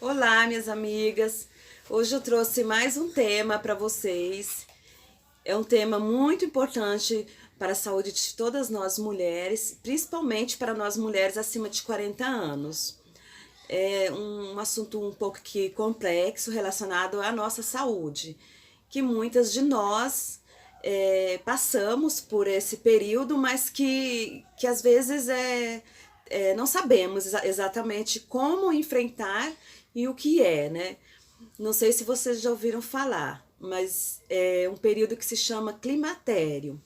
Olá, minhas amigas! Hoje eu trouxe mais um tema para vocês. É um tema muito importante para a saúde de todas nós mulheres, principalmente para nós mulheres acima de 40 anos. É um assunto um pouco que complexo relacionado à nossa saúde, que muitas de nós passamos por esse período, mas que às vezes não sabemos exatamente como enfrentar e o que é, né? Não sei se vocês já ouviram falar, mas é um período que se chama climatério,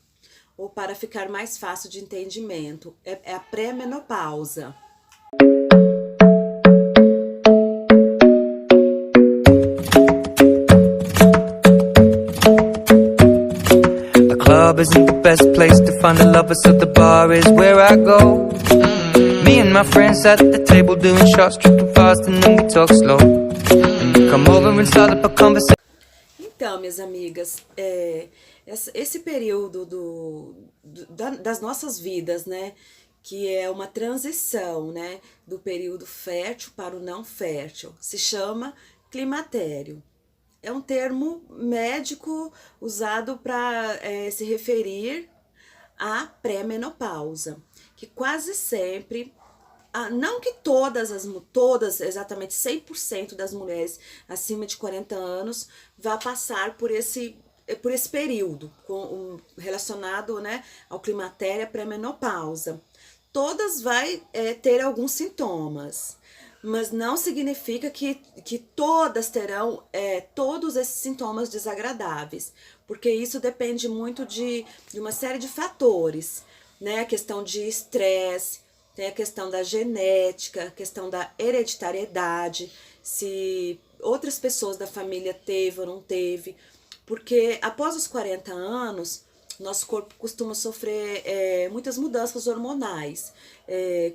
ou para ficar mais fácil de entendimento, é a pré-menopausa. The club isn't the best place to find a lover, so the bar is where I go. Me and my friends at the table doing shots, tripping fast, and then we talk slow. And you come over and start up a conversation. Então, minhas amigas, esse período das nossas vidas, né, que é uma transição, né, do período fértil para o não fértil, se chama climatério. É um termo médico usado para se referir à pré-menopausa, que quase sempre, não que todas, exatamente 100% das mulheres acima de 40 anos vá passar por esse período relacionado, né, ao climatério, à pré-menopausa. Todas vai ter alguns sintomas, mas não significa que todas terão todos esses sintomas desagradáveis, porque isso depende muito de uma série de fatores, né? A questão de estresse, tem a questão da genética, a questão da hereditariedade, se outras pessoas da família teve ou não teve, porque após os 40 anos, nosso corpo costuma sofrer muitas mudanças hormonais.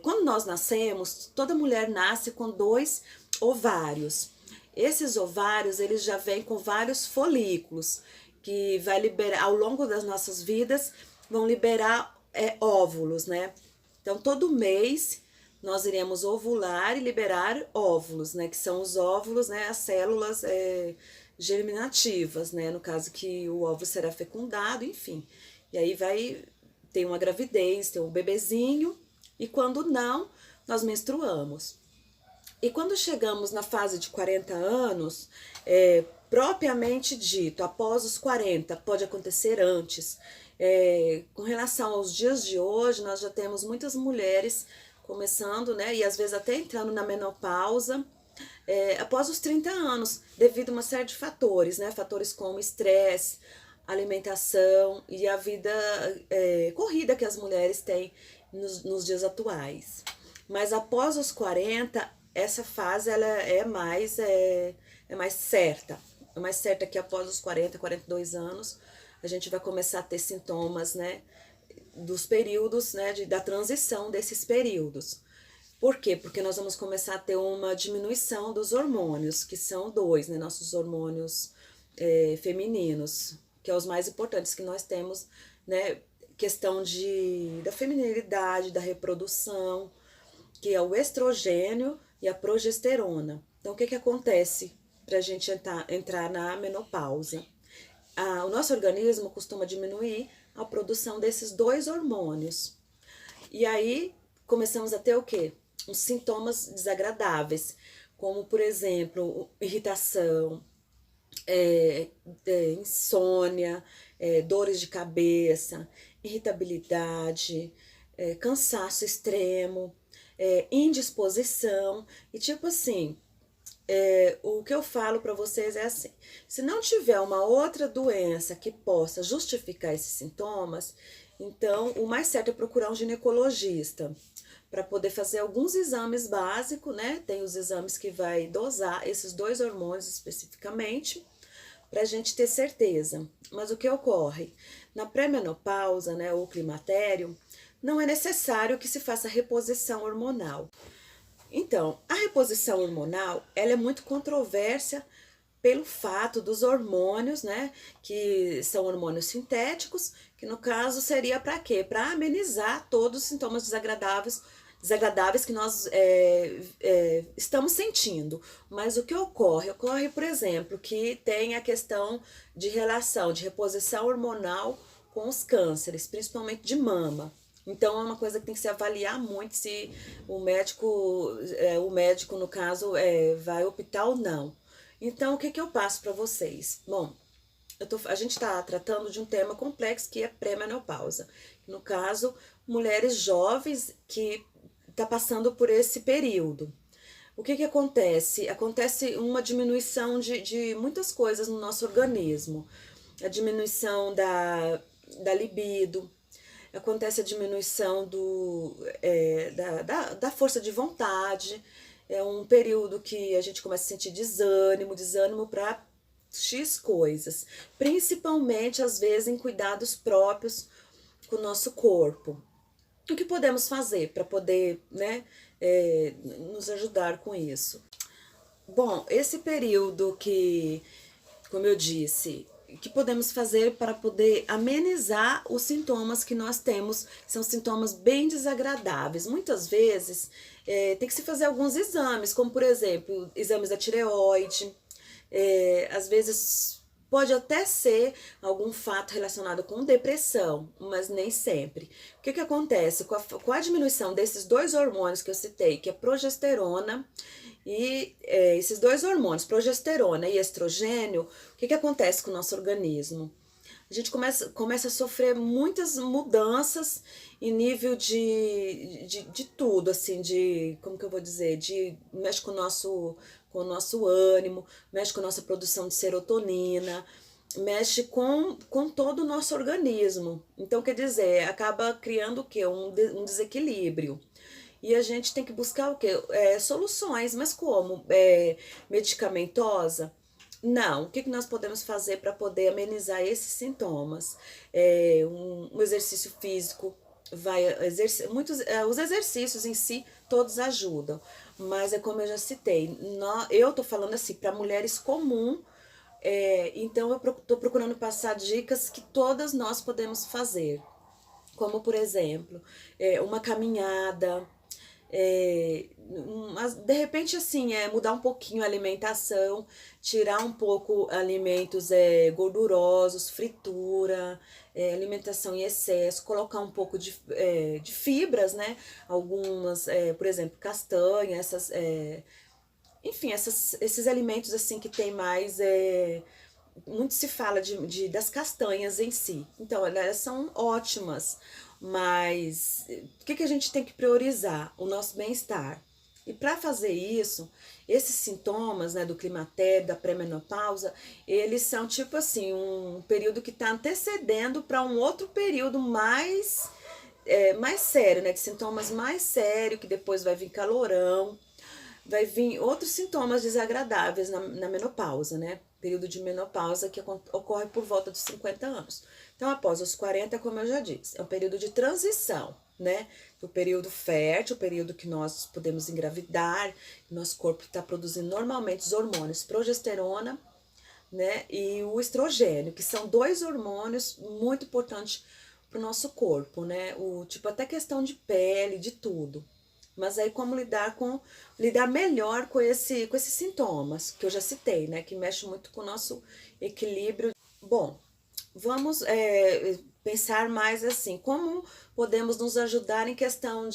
Quando nós nascemos, toda mulher nasce com 2 ovários. Esses ovários, eles já vêm com vários folículos, que vai liberar, ao longo das nossas vidas, vão liberar óvulos, né? Então, todo mês, nós iremos ovular e liberar óvulos, né? Que são os óvulos, né? As células germinativas, né? No caso que o óvulo será fecundado, enfim. E aí tem uma gravidez, tem um bebezinho, e quando não, nós menstruamos. E quando chegamos na fase de 40 anos, propriamente dito, após os 40, pode acontecer antes. Com relação aos dias de hoje, nós já temos muitas mulheres começando, né, e às vezes até entrando na menopausa, após os 30 anos, devido a uma série de fatores, né, fatores como estresse, alimentação e a vida corrida que as mulheres têm nos dias atuais. Mas após os 40, essa fase ela é mais certa. É mais certa que após os 40, 42 anos, a gente vai começar a ter sintomas, né, dos períodos, né, da transição desses períodos. Por quê? Porque nós vamos começar a ter uma diminuição dos hormônios, que são 2, né, nossos hormônios femininos, que é os mais importantes que nós temos, né, questão da feminilidade, da reprodução, que é o estrogênio e a progesterona. Então, o que acontece para a gente entrar na menopausa? O nosso organismo costuma diminuir a produção desses 2 hormônios. E aí, começamos a ter o quê? Uns sintomas desagradáveis, como, por exemplo, irritação, insônia, dores de cabeça, irritabilidade, cansaço extremo, indisposição. E tipo assim, o que eu falo para vocês é assim: se não tiver uma outra doença que possa justificar esses sintomas, então o mais certo é procurar um ginecologista para poder fazer alguns exames básicos, né? Tem os exames que vai dosar esses 2 hormônios especificamente, para a gente ter certeza. Mas o que ocorre? Na pré-menopausa, né, ou climatério, não é necessário que se faça reposição hormonal. Então, a reposição hormonal, ela é muito controversa pelo fato dos hormônios, né, que são hormônios sintéticos, que no caso seria para quê? Para amenizar todos os sintomas desagradáveis desagradáveis que nós estamos sentindo. Mas o que ocorre? Ocorre, por exemplo, que tem a questão de relação, de reposição hormonal com os cânceres, principalmente de mama. Então é uma coisa que tem que se avaliar muito se o médico no caso, vai optar ou não. Então o que eu passo para vocês? Bom, a gente está tratando de um tema complexo que é pré-menopausa. No caso, mulheres jovens que tá passando por esse período. O que acontece? Acontece uma diminuição de muitas coisas no nosso organismo. A diminuição da libido, acontece a diminuição da força de vontade. É um período que a gente começa a sentir desânimo para X coisas. Principalmente, às vezes, em cuidados próprios com o nosso corpo. O que podemos fazer para poder, né, nos ajudar com isso? Bom, esse período que, como eu disse, que podemos fazer para poder amenizar os sintomas que nós temos, são sintomas bem desagradáveis. Muitas vezes tem que se fazer alguns exames, como por exemplo, exames da tireoide, às vezes pode até ser algum fato relacionado com depressão, mas nem sempre. O que acontece? Com a diminuição desses dois hormônios que eu citei, que é progesterona e esses dois hormônios, progesterona e estrogênio, o que acontece com o nosso organismo? A gente começa a sofrer muitas mudanças em nível de tudo, assim, como que eu vou dizer, mexe com o nosso ânimo, mexe com a nossa produção de serotonina, mexe com todo o nosso organismo. Então, quer dizer, acaba criando o quê? Um desequilíbrio. E a gente tem que buscar o quê? Soluções, mas como? Medicamentosa? Não. O que nós podemos fazer para poder amenizar esses sintomas? Um exercício físico, os exercícios em si, todos ajudam. Mas é como eu já citei, eu tô falando assim, para mulheres comuns, então eu tô procurando passar dicas que todas nós podemos fazer. Como, por exemplo, uma caminhada, de repente assim, mudar um pouquinho a alimentação, tirar um pouco alimentos gordurosos, fritura, alimentação em excesso, colocar um pouco de fibras, né? Algumas, por exemplo, castanha, enfim, esses alimentos assim que tem mais, muito se fala das castanhas em si. Então, elas são ótimas, mas o que a gente tem que priorizar? O nosso bem-estar. E para fazer isso, esses sintomas, né, do climatério, da pré-menopausa, eles são tipo assim, um período que está antecedendo para um outro período mais sério, né, de sintomas mais sérios, que depois vai vir calorão, vai vir outros sintomas desagradáveis na menopausa, né? Período de menopausa que ocorre por volta dos 50 anos. Então, após os 40, como eu já disse, é um período de transição, né? O período fértil, o período que nós podemos engravidar, que nosso corpo está produzindo normalmente os hormônios progesterona, né? E o estrogênio, que são dois hormônios muito importantes para o nosso corpo, né? Até questão de pele, de tudo. Mas aí como lidar melhor com esses sintomas que eu já citei, né? Que mexe muito com o nosso equilíbrio. Bom, vamos pensar mais assim, como podemos nos ajudar em questão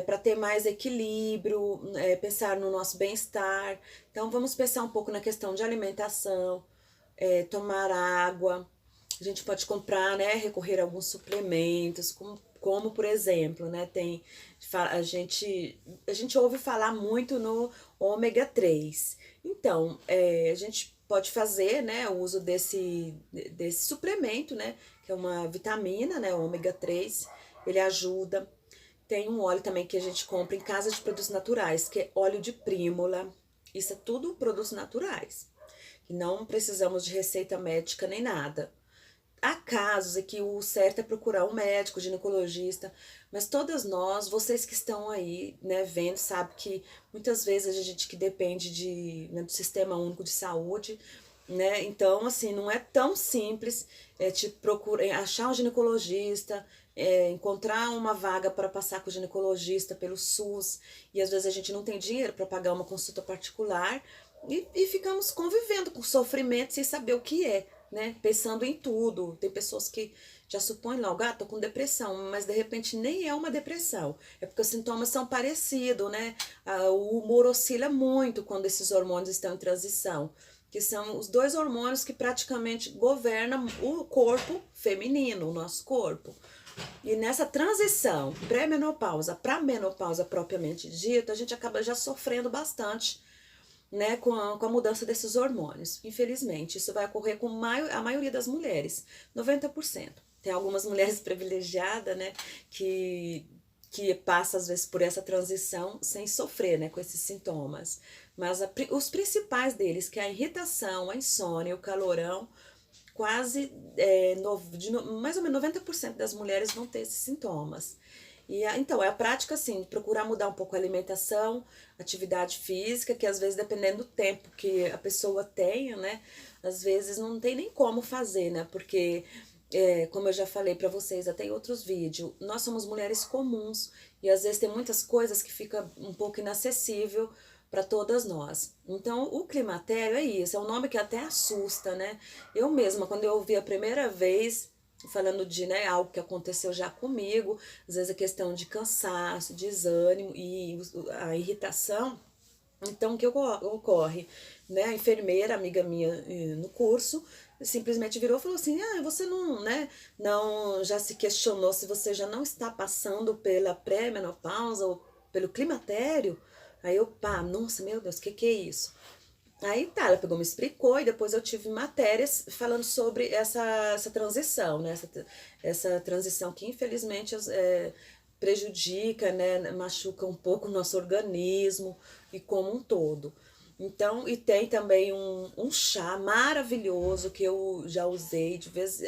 para ter mais equilíbrio, pensar no nosso bem-estar. Então vamos pensar um pouco na questão de alimentação, tomar água. A gente pode comprar, né, recorrer a alguns suplementos, como por exemplo, né, a gente ouve falar muito no ômega 3. Então, a gente pode fazer, né, o uso desse suplemento, né, que é uma vitamina, né, ômega 3, ele ajuda. Tem um óleo também que a gente compra em casa de produtos naturais, que é óleo de prímula. Isso é tudo produtos naturais, que não precisamos de receita médica nem nada. Há casos em que o certo é procurar um médico, ginecologista, mas todas nós, vocês que estão aí, né, vendo, sabe que muitas vezes a gente que depende do Sistema Único de Saúde, né, então, assim, não é tão simples achar um ginecologista, encontrar uma vaga para passar com o ginecologista pelo SUS, e às vezes a gente não tem dinheiro para pagar uma consulta particular, e ficamos convivendo com sofrimento sem saber o que é, né? Pensando em tudo. Tem pessoas que já supõem logo, tô com depressão, mas de repente nem é uma depressão. É porque os sintomas são parecidos, né? O humor oscila muito quando esses hormônios estão em transição, que são os dois hormônios que praticamente governam o corpo feminino, o nosso corpo. E nessa transição pré-menopausa para menopausa propriamente dita, a gente acaba já sofrendo bastante, né, com a mudança desses hormônios. Infelizmente, isso vai ocorrer com a maioria das mulheres, 90%. Tem algumas mulheres privilegiadas, né, que passa às vezes por essa transição sem sofrer, né, com esses sintomas. Mas os principais deles, que é a irritação, a insônia, o calorão, quase mais ou menos 90% das mulheres vão ter esses sintomas. Então, é a prática, assim, de procurar mudar um pouco a alimentação, atividade física, que às vezes, dependendo do tempo que a pessoa tenha, né, às vezes não tem nem como fazer, né, porque, como eu já falei pra vocês até em outros vídeos, nós somos mulheres comuns, e às vezes tem muitas coisas que fica um pouco inacessível para todas nós. Então, o climatério é isso, é um nome que até assusta, né? Eu mesma, quando eu ouvi a primeira vez, falando de, né, algo que aconteceu já comigo, às vezes a questão de cansaço, desânimo e a irritação. Então, o que ocorre? Né, a enfermeira, amiga minha no curso, simplesmente virou e falou assim, você não, né, não, já se questionou se você já não está passando pela pré-menopausa ou pelo climatério? Aí eu, nossa, meu Deus, o que é isso? Aí tá, ela pegou, me explicou, e depois eu tive matérias falando sobre essa transição, né? Essa transição que infelizmente prejudica, né? Machuca um pouco o nosso organismo e como um todo. Então, e tem também um chá maravilhoso que eu já usei de vez,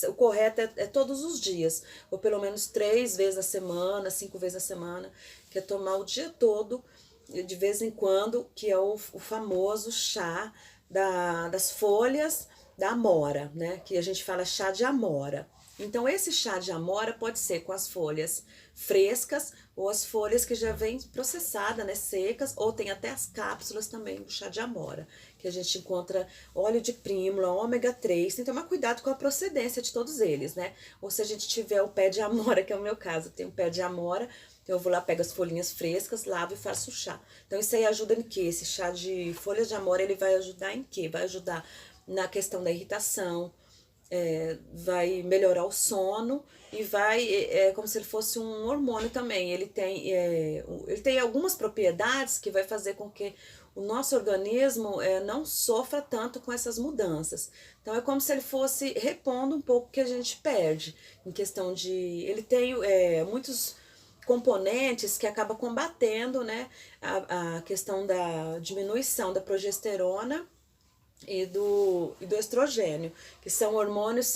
o correto é todos os dias, ou pelo menos 3 vezes a semana, 5 vezes a semana, que é tomar o dia todo, de vez em quando, que é o famoso chá das folhas da amora, né? Que a gente fala chá de amora. Então, esse chá de amora pode ser com as folhas frescas ou as folhas que já vêm processadas, né, secas, ou tem até as cápsulas também do chá de amora, que a gente encontra óleo de prímula, ômega 3, tem que tomar cuidado com a procedência de todos eles, né? Ou se a gente tiver o pé de amora, que é o meu caso, tem um pé de amora, então eu vou lá, pego as folhinhas frescas, lavo e faço o chá. Então isso aí ajuda em quê? Esse chá de folhas de amora, ele vai ajudar em quê? Vai ajudar na questão da irritação, vai melhorar o sono e como se ele fosse um hormônio também. Ele tem algumas propriedades que vai fazer com que o nosso organismo não sofra tanto com essas mudanças. Então é como se ele fosse repondo um pouco que a gente perde em questão de... Ele tem muitos componentes que acaba combatendo, né, a questão da diminuição da progesterona e do estrogênio, que são hormônios,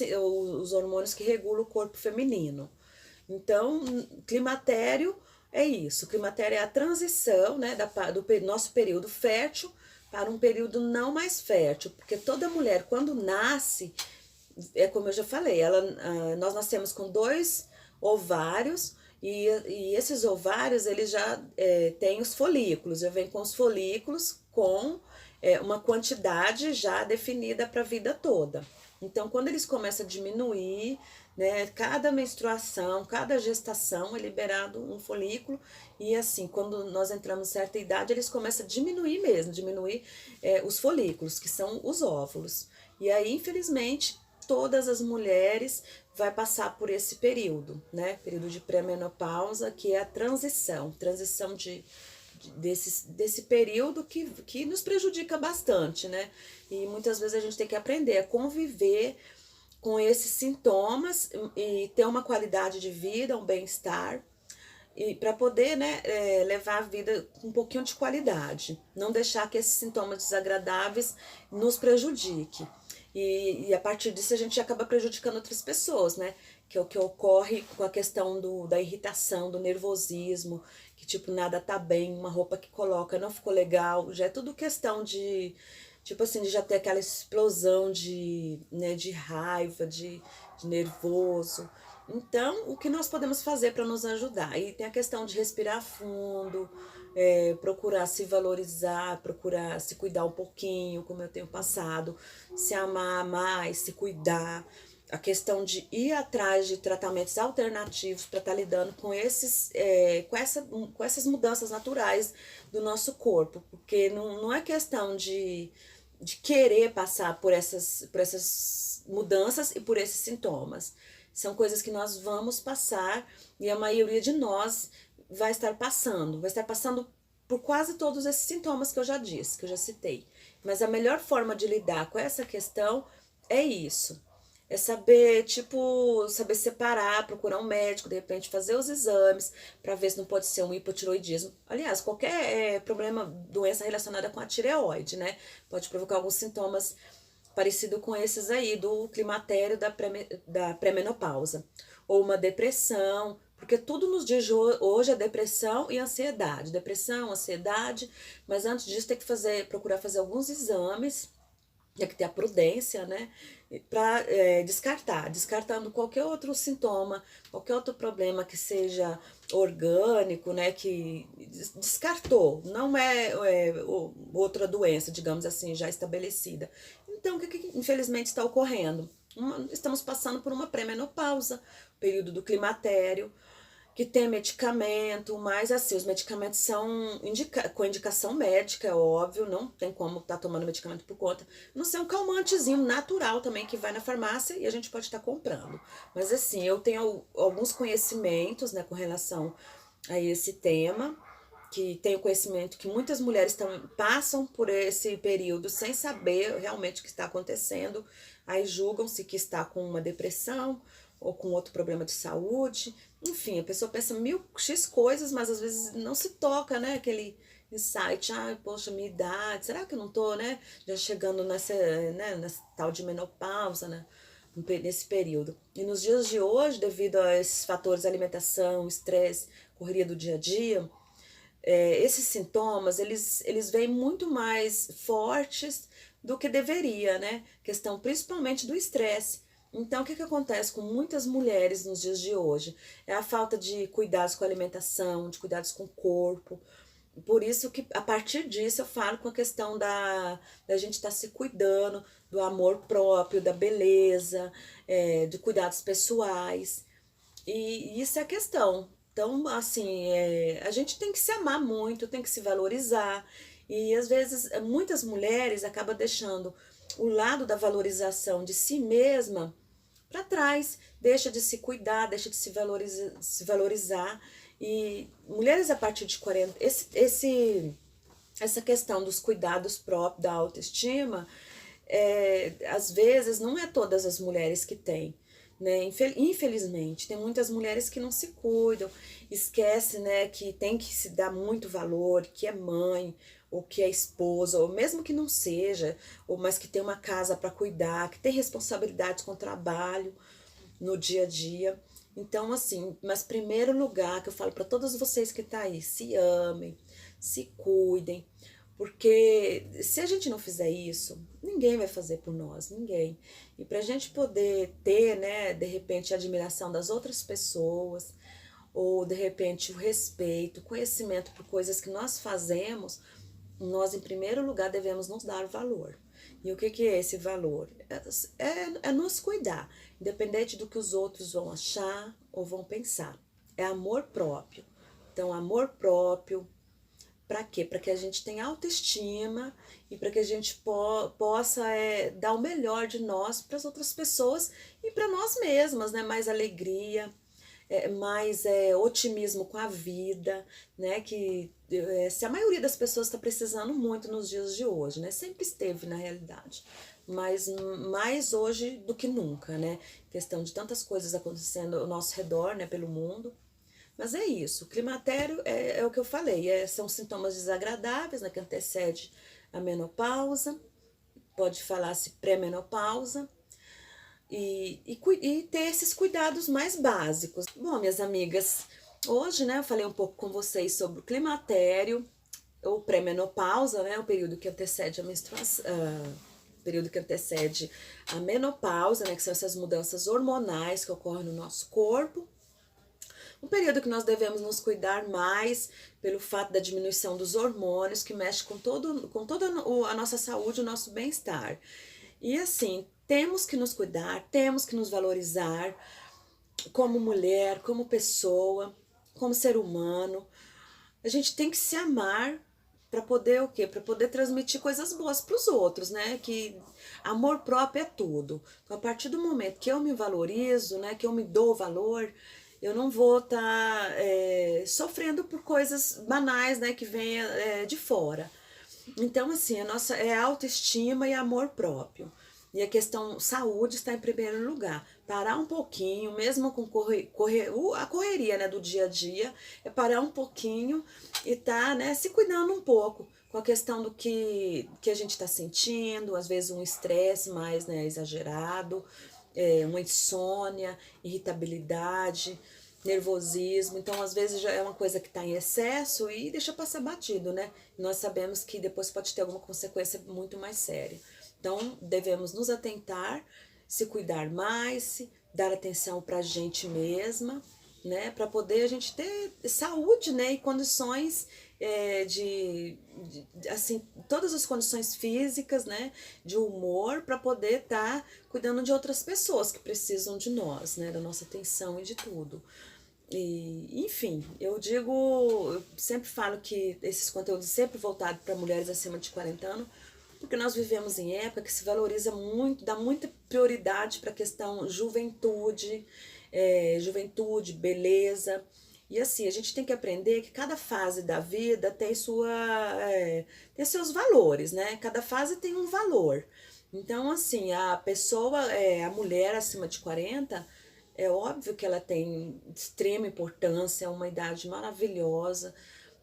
os hormônios que regulam o corpo feminino. Então, climatério é isso. O climatério é a transição, né, do nosso período fértil para um período não mais fértil, porque toda mulher, quando nasce, como eu já falei, nós nascemos com 2 ovários, e esses ovários, eles já têm os folículos, já vem com os folículos com uma quantidade já definida para a vida toda. Então, quando eles começam a diminuir, né, cada menstruação, cada gestação é liberado um folículo, e assim, quando nós entramos em certa idade, eles começam a diminuir mesmo, os folículos, que são os óvulos. E aí, infelizmente, todas as mulheres vai passar por esse período, né? Período de pré-menopausa, que é a transição desse período que nos prejudica bastante, né? E muitas vezes a gente tem que aprender a conviver com esses sintomas e ter uma qualidade de vida, um bem-estar, e para poder, né, levar a vida com um pouquinho de qualidade, não deixar que esses sintomas desagradáveis nos prejudiquem. E a partir disso a gente acaba prejudicando outras pessoas, né? Que é o que ocorre com a questão da irritação, do nervosismo, que tipo, nada tá bem, uma roupa que coloca não ficou legal, já é tudo questão de, tipo assim, de já ter aquela explosão de raiva, de nervoso. Então, o que nós podemos fazer para nos ajudar? E tem a questão de respirar fundo, procurar se valorizar, procurar se cuidar um pouquinho, como eu tenho passado, se amar mais, se cuidar. A questão de ir atrás de tratamentos alternativos para estar lidando com com essas mudanças naturais do nosso corpo. Porque não é questão de querer passar por essas mudanças e por esses sintomas. São coisas que nós vamos passar e a maioria de nós vai estar passando por quase todos esses sintomas que eu já disse, que eu já citei. Mas a melhor forma de lidar com essa questão é isso. É saber, tipo, saber separar, procurar um médico, de repente fazer os exames para ver se não pode ser um hipotiroidismo. Aliás, qualquer problema, doença relacionada com a tireoide, né? Pode provocar alguns sintomas parecido com esses aí, do climatério da pré-menopausa. Ou uma depressão, porque tudo nos dias de hoje é depressão e ansiedade. Depressão, ansiedade, mas antes disso tem que procurar fazer alguns exames, tem que ter a prudência, né? Para descartando qualquer outro sintoma, qualquer outro problema que seja orgânico, né? Que descartou, não outra doença, digamos assim, já estabelecida. Então, o que infelizmente está ocorrendo? Estamos passando por uma pré-menopausa, período do climatério, que tem medicamento, mas assim, os medicamentos são com indicação médica, é óbvio, não tem como estar tomando medicamento por conta. Não ser um calmantezinho natural também que vai na farmácia e a gente pode estar comprando. Mas assim, eu tenho alguns conhecimentos, né, com relação a esse tema, que tenho conhecimento que muitas mulheres passam por esse período sem saber realmente o que está acontecendo, aí julgam-se que está com uma depressão ou com outro problema de saúde. Enfim, a pessoa pensa mil X coisas, mas às vezes não se toca, né? Aquele insight, poxa, minha idade, será que eu não tô, né? Já chegando nessa tal de menopausa, né? Nesse período. E nos dias de hoje, devido a esses fatores, alimentação, estresse, correria do dia a dia, esses sintomas, eles vêm muito mais fortes do que deveria, né? Questão principalmente do estresse. Então, o que acontece com muitas mulheres nos dias de hoje? É a falta de cuidados com a alimentação, de cuidados com o corpo. Por isso que, a partir disso, eu falo com a questão da gente estar se cuidando, do amor próprio, da beleza, de cuidados pessoais. E isso é a questão. Então, assim, a gente tem que se amar muito, tem que se valorizar. E às vezes muitas mulheres acabam deixando o lado da valorização de si mesma para trás, deixa de se cuidar, deixa de se valorizar. E mulheres a partir de 40, essa questão dos cuidados próprios, da autoestima, às vezes não é todas as mulheres que têm. Né? Infelizmente, tem muitas mulheres que não se cuidam, esquece, né, que tem que se dar muito valor, que é mãe, ou que é esposa, ou mesmo que não seja, ou mas que tem uma casa para cuidar, que tem responsabilidades com o trabalho no dia a dia. Então, assim, mas primeiro lugar que eu falo para todas vocês que tá aí, se amem, se cuidem, porque se a gente não fizer isso, ninguém vai fazer por nós, ninguém. E pra gente poder ter, né, de repente, a admiração das outras pessoas, ou de repente o respeito, o conhecimento por coisas que nós fazemos, nós, em primeiro lugar, devemos nos dar valor. E o que é esse valor? É nos cuidar, independente do que os outros vão achar ou vão pensar. É amor próprio. Então, amor próprio, para quê? Para que a gente tenha autoestima e para que a gente possa dar o melhor de nós para as outras pessoas e para nós mesmas, né? Mais alegria, mais otimismo com a vida, né? Que se a maioria das pessoas está precisando muito nos dias de hoje, né? Sempre esteve na realidade, mas mais hoje do que nunca, né? Questão de tantas coisas acontecendo ao nosso redor, né? Pelo mundo. Mas é isso, o climatério é o que eu falei, são sintomas desagradáveis, né, que antecede a menopausa, pode falar-se pré-menopausa, e ter esses cuidados mais básicos. Bom, minhas amigas, hoje, né, eu falei um pouco com vocês sobre o climatério, ou pré-menopausa, né, o período que antecede a menstruação, período que antecede a menopausa, né, que são essas mudanças hormonais que ocorrem no nosso corpo. Um período que nós devemos nos cuidar mais pelo fato da diminuição dos hormônios, que mexe com toda a nossa saúde, o nosso bem-estar. E assim, temos que nos cuidar, temos que nos valorizar como mulher, como pessoa, como ser humano. A gente tem que se amar para poder o quê? Para poder transmitir coisas boas para os outros, né? Que amor próprio é tudo. Então, a partir do momento que eu me valorizo, né? Que eu me dou valor, eu não vou estar sofrendo por coisas banais, né? Que venha de fora. Então, assim, a nossa é autoestima e amor próprio. E a questão saúde está em primeiro lugar. Parar um pouquinho, mesmo com a correria, né, do dia a dia, é parar um pouquinho e tá, né, se cuidando um pouco com a questão do que a gente está sentindo, às vezes um estresse mais, né, exagerado, uma insônia, irritabilidade, nervosismo. Então, às vezes já é uma coisa que está em excesso e deixa passar batido, né? Nós sabemos que depois pode ter alguma consequência muito mais séria. Então, devemos nos atentar, se cuidar mais, dar atenção para a gente mesma, né? Para poder a gente ter saúde, né? E condições assim, todas as condições físicas, né? De humor, para poder estar cuidando de outras pessoas que precisam de nós, né? Da nossa atenção e de tudo. E, enfim, eu sempre falo que esses conteúdos sempre voltados para mulheres acima de 40 anos, porque nós vivemos em época que se valoriza muito, dá muita prioridade para a questão juventude, beleza. E assim, a gente tem que aprender que cada fase da vida tem tem seus valores, né? Cada fase tem um valor. Então, assim, a mulher acima de 40, é óbvio que ela tem extrema importância, é uma idade maravilhosa.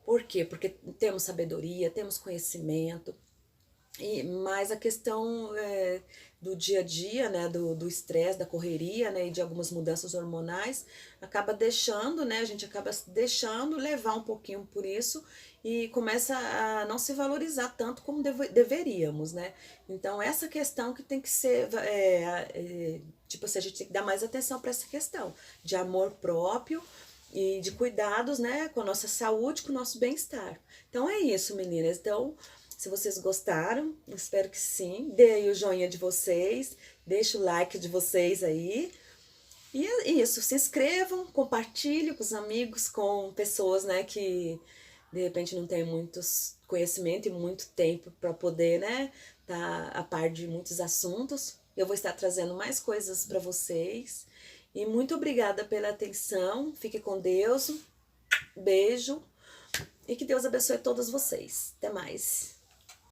Por quê? Porque temos sabedoria, temos conhecimento, mas a questão do dia a dia, né, do estresse, da correria, né, e de algumas mudanças hormonais, acaba deixando, né, a gente acaba deixando levar um pouquinho por isso e começa a não se valorizar tanto como deveríamos, né? Então, essa questão que tem que ser, tipo assim, a gente tem que dar mais atenção para essa questão de amor próprio e de cuidados, né, com a nossa saúde, com o nosso bem-estar. Então, é isso, meninas. Então, se vocês gostaram, espero que sim. Dê aí o joinha de vocês, deixa o like de vocês aí. E é isso, se inscrevam, compartilhem com os amigos, com pessoas, né, que de repente não tem muitos conhecimento e muito tempo para poder, né, tá a par de muitos assuntos. Eu vou estar trazendo mais coisas para vocês. E muito obrigada pela atenção. Fique com Deus. Beijo. E que Deus abençoe todos vocês. Até mais.